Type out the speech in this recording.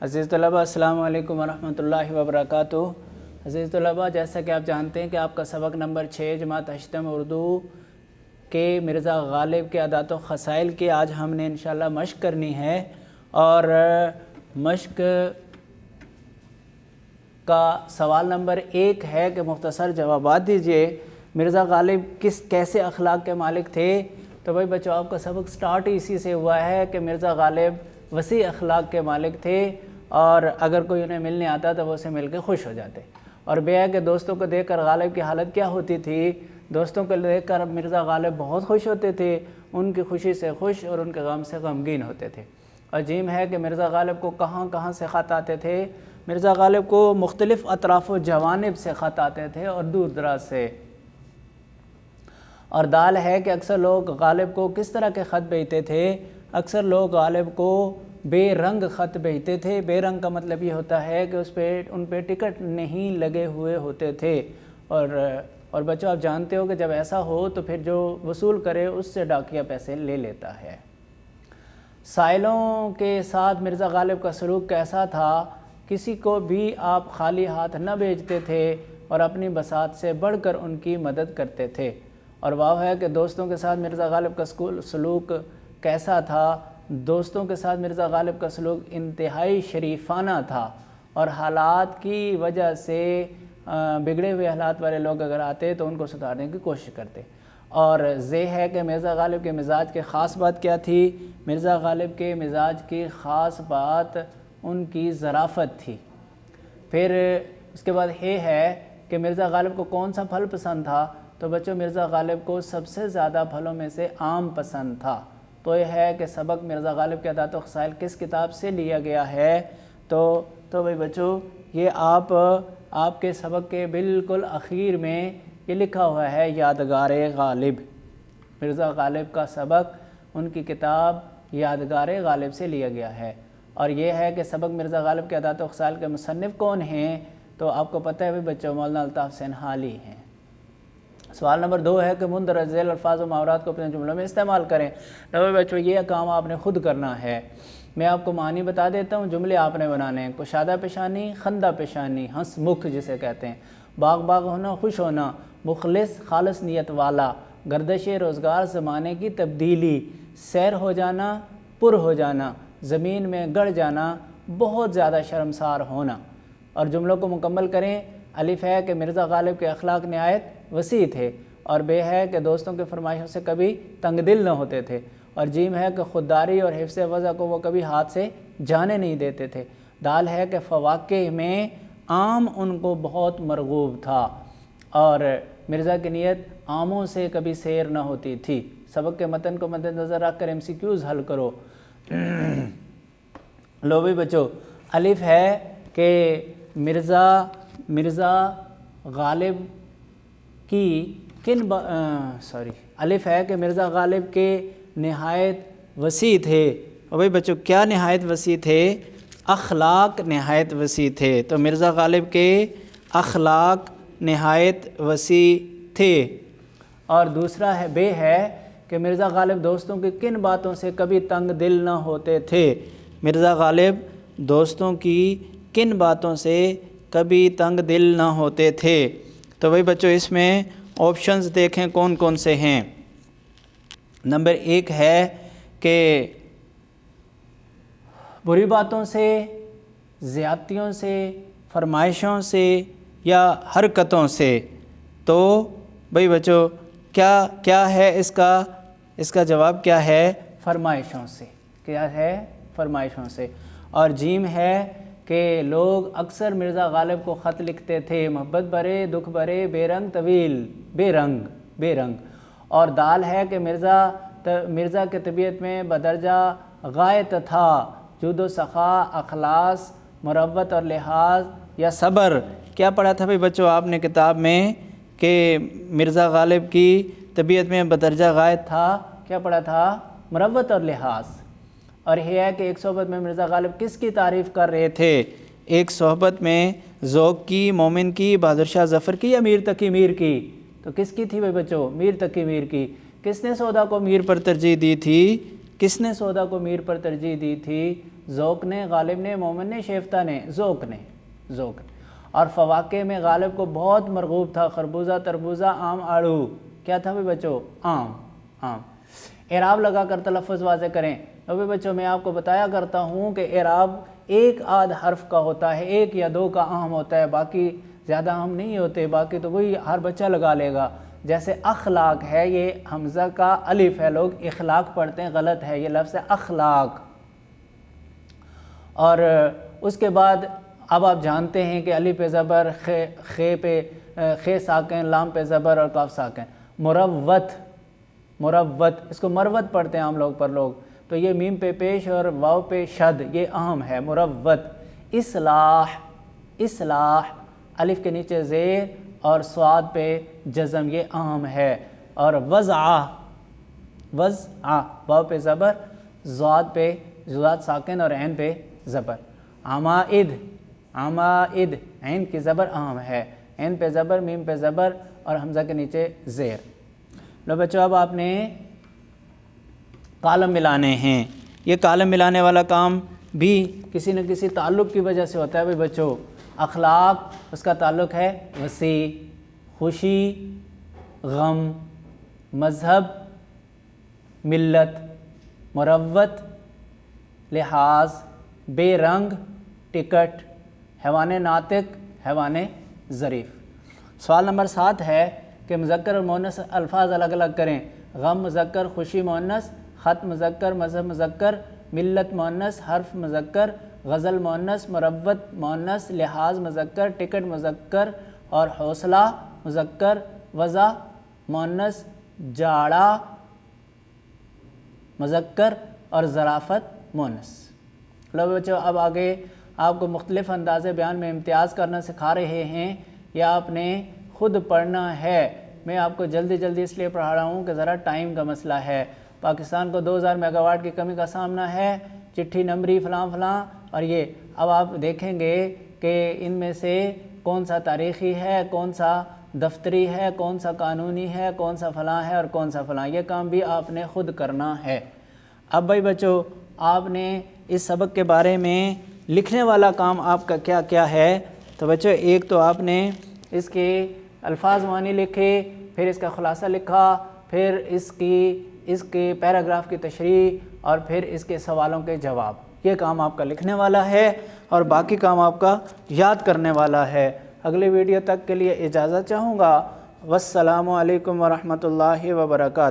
عزیز طلبہ السلام علیکم ورحمۃ اللہ وبرکاتہ۔ عزیز طلبہ، جیسا کہ آپ جانتے ہیں کہ آپ کا سبق نمبر 6 جماعت ہشتم اردو کے مرزا غالب کے عادات و خصائل کی آج ہم نے انشاءاللہ مشق کرنی ہے، اور مشق کا سوال نمبر 1 ہے کہ مختصر جوابات دیجئے۔ مرزا غالب کیسے اخلاق کے مالک تھے؟ تو بھائی بچوں، آپ کا سبق سٹارٹ اسی سے ہوا ہے کہ مرزا غالب وسیع اخلاق کے مالک تھے، اور اگر کوئی انہیں ملنے آتا تو وہ اسے مل کے خوش ہو جاتے۔ اور بے ہے کہ دوستوں کو دیکھ کر غالب کی حالت کیا ہوتی تھی؟ دوستوں کو دیکھ کر مرزا غالب بہت خوش ہوتے تھے، ان کی خوشی سے خوش اور ان کے غم سے غمگین ہوتے تھے۔ عجیب ہے کہ مرزا غالب کو کہاں کہاں سے خط آتے تھے۔ مرزا غالب کو مختلف اطراف و جوانب سے خط آتے تھے اور دور دراز سے۔ اور دال ہے کہ اکثر لوگ غالب کو کس طرح کے خط بھیجتے تھے؟ اکثر لوگ غالب کو بے رنگ خط بھیجتے تھے۔ بے رنگ کا مطلب یہ ہوتا ہے کہ ان پہ ٹکٹ نہیں لگے ہوئے ہوتے تھے، اور بچوں آپ جانتے ہو کہ جب ایسا ہو تو پھر جو وصول کرے اس سے ڈاکیہ پیسے لے لیتا ہے۔ سائلوں کے ساتھ مرزا غالب کا سلوک کیسا تھا؟ کسی کو بھی آپ خالی ہاتھ نہ بھیجتے تھے اور اپنی بساط سے بڑھ کر ان کی مدد کرتے تھے۔ اور واو ہے کہ دوستوں کے ساتھ مرزا غالب کا سلوک کیسا تھا؟ دوستوں کے ساتھ مرزا غالب کا سلوک انتہائی شریفانہ تھا، اور حالات کی وجہ سے بگڑے ہوئے حالات والے لوگ اگر آتے تو ان کو سدھارنے کی کوشش کرتے۔ اور زے ہے کہ مرزا غالب کے مزاج کی خاص بات کیا تھی؟ مرزا غالب کے مزاج کی خاص بات ان کی ظرافت تھی۔ پھر اس کے بعد یہ ہے کہ مرزا غالب کو کون سا پھل پسند تھا؟ تو بچوں مرزا غالب کو سب سے زیادہ پھلوں میں سے آم پسند تھا۔ تو یہ ہے کہ سبق مرزا غالب کے عادات و خصائل کس کتاب سے لیا گیا ہے؟ تو بھائی بچوں، یہ آپ کے سبق کے بالکل اخیر میں یہ لکھا ہوا ہے، یادگار غالب۔ مرزا غالب کا سبق ان کی کتاب یادگار غالب سے لیا گیا ہے۔ اور یہ ہے کہ سبق مرزا غالب کے عادات و خصائل کے مصنف کون ہیں؟ تو آپ کو پتہ ہے بچوں، مولانا الطاف حسین حالی ہیں۔ سوال نمبر 2 ہے کہ مندرجہ ذیل الفاظ و محاورات کو اپنے جملوں میں استعمال کریں۔ بچوں یہ کام آپ نے خود کرنا ہے۔ میں آپ کو معنی بتا دیتا ہوں، جملے آپ نے بنانے ہیں۔ کشادہ پیشانی، خندہ پیشانی، ہنس مکھ جسے کہتے ہیں، باغ باغ ہونا، خوش ہونا، مخلص خالص نیت والا، گردش روزگار زمانے کی تبدیلی، سیر ہو جانا، پر ہو جانا، زمین میں گڑ جانا، بہت زیادہ شرمسار ہونا۔ اور جملوں کو مکمل کریں۔ الف ہے کہ مرزا غالب کے اخلاق نہایت وسیع تھے، اور بے ہے کہ دوستوں کی فرمائشوں سے کبھی تنگ دل نہ ہوتے تھے، اور جیم ہے کہ خودداری اور حفظ وضع کو وہ کبھی ہاتھ سے جانے نہیں دیتے تھے۔ دال ہے کہ فواکہ میں آم ان کو بہت مرغوب تھا، اور مرزا کی نیت آموں سے کبھی سیر نہ ہوتی تھی۔ سبق کے متن کو مد نظر رکھ کر MCQs حل کرو۔ لو بھی بچو، الف ہے کہ مرزا غالب کی الف ہے کہ مرزا غالب کے نہایت وسیع تھے۔ اور بھائی بچوں کیا نہایت وسیع تھے؟ اخلاق نہایت وسیع تھے۔ تو مرزا غالب کے اخلاق نہایت وسیع تھے۔ اور دوسرا ہے بے ہے کہ مرزا غالب دوستوں کی کن باتوں سے کبھی تنگ دل نہ ہوتے تھے؟ مرزا غالب دوستوں کی کن باتوں سے کبھی تنگ دل نہ ہوتے تھے؟ تو بھائی بچوں اس میں آپشنز دیکھیں کون کون سے ہیں۔ نمبر 1 ہے کہ بری باتوں سے، زیادتیوں سے، فرمائشوں سے یا حرکتوں سے۔ تو بھائی بچوں کیا ہے اس کا جواب کیا ہے؟ فرمائشوں سے۔ کیا ہے؟ فرمائشوں سے۔ اور جیم ہے کہ لوگ اکثر مرزا غالب کو خط لکھتے تھے، محبت بھرے، دکھ بھرے، بے رنگ طویل، بے رنگ۔ اور دال ہے کہ مرزا کے طبیعت میں بدرجہ غایت تھا، جود و سخا، اخلاص، مروت اور لحاظ یا صبر۔ کیا پڑھا تھا بھائی بچوں آپ نے کتاب میں کہ مرزا غالب کی طبیعت میں بدرجہ غایت تھا؟ کیا پڑھا تھا؟ مروت اور لحاظ۔ اور یہ ہے کہ ایک صحبت میں مرزا غالب کس کی تعریف کر رہے تھے؟ ایک صحبت میں ذوق کی، مومن کی، بہادر شاہ ظفر کی یا میر تقی میر کی؟ تو کس کی تھی بھائی بچوں؟ میر تقی میر کی۔ کس نے سودا کو میر پر ترجیح دی تھی؟ کس نے سودا کو میر پر ترجیح دی تھی؟ ذوق نے، غالب نے، مومن نے، شیفتہ نے؟ ذوق نے، ذوق نے۔ اور فواکہ میں غالب کو بہت مرغوب تھا، خربوزہ، تربوزہ، آم، آڑو۔ کیا تھا بھی بچوں؟ آم، آم۔ اعراب لگا کر تلفظ واضح کریں۔ ابھی بچوں میں آپ کو بتایا کرتا ہوں کہ اعراب ایک آدھ حرف کا ہوتا ہے، ایک یا دو کا اہم ہوتا ہے، باقی زیادہ اہم نہیں ہوتے، باقی تو وہی ہر بچہ لگا لے گا۔ جیسے اخلاق ہے، یہ حمزہ کا الف ہے، لوگ اخلاق پڑھتے ہیں، غلط ہے، یہ لفظ ہے اخلاق۔ اور اس کے بعد اب آپ جانتے ہیں کہ الف پہ زبر، خے پہ خے ساکن، لام پہ زبر اور قاف ساکن۔ مروت، مروت، اس کو مروت پڑھتے ہیں عام لوگ پر لوگ، تو یہ میم پہ پیش اور واو پہ شد، یہ اہم ہے، مروت۔ اصلاح، اصلاح، الف کے نیچے زیر اور صاد پہ جزم، یہ اہم ہے۔ اور وضع، وضع، واو پہ زبر، زاد پہ زاد ساکن اور عین پہ زبر۔ عمائد، عمائد، عین کی زبر اہم ہے، عین پہ زبر، میم پہ زبر اور حمزہ کے نیچے زیر۔ لو بچوں اب آپ نے کالم ملانے ہیں۔ یہ کالم ملانے والا کام بھی کسی نہ کسی تعلق کی وجہ سے ہوتا ہے بھائی بچوں۔ اخلاق، اس کا تعلق ہے وسیع، خوشی، غم، مذہب، ملت، مروت، لحاظ، بے رنگ، ٹکٹ، حیوان ناطق، حیوان ظریف۔ سوال نمبر 7 ہے کہ مذکر اور مؤنث الفاظ الگ الگ کریں۔ غم مذکر، خوشی مؤنث، خط مذکر، مذہب مذکر، ملت مؤنث، حرف مذکر، غزل مؤنث، مروت مؤنث، لحاظ مذکر، ٹکٹ مذکر اور حوصلہ مذکر، وضع مؤنث، جاڑا مذکر اور ظرافت مؤنث۔ لو بچوں اب آگے آپ کو مختلف انداز بیان میں امتیاز کرنا سکھا رہے ہیں، یا آپ نے خود پڑھنا ہے۔ میں آپ کو جلدی جلدی اس لیے پڑھا رہا ہوں کہ ذرا ٹائم کا مسئلہ ہے۔ پاکستان کو 2000 میگا واٹ کی کمی کا سامنا ہے، چٹھی نمبری فلاں فلاں، اور یہ اب آپ دیکھیں گے کہ ان میں سے کون سا تاریخی ہے، کون سا دفتری ہے، کون سا قانونی ہے، کون سا فلاں ہے اور کون سا فلاں، یہ کام بھی آپ نے خود کرنا ہے۔ اب بھائی بچوں آپ نے اس سبق کے بارے میں لکھنے والا کام آپ کا کیا کیا ہے؟ تو بچوں ایک تو آپ نے اس کے الفاظ معنی لکھے، پھر اس کا خلاصہ لکھا، پھر اس کے پیراگراف کی تشریح اور پھر اس کے سوالوں کے جواب، یہ کام آپ کا لکھنے والا ہے اور باقی کام آپ کا یاد کرنے والا ہے۔ اگلے ویڈیو تک کے لیے اجازت چاہوں گا۔ والسلام علیکم ورحمۃ اللہ وبرکاتہ۔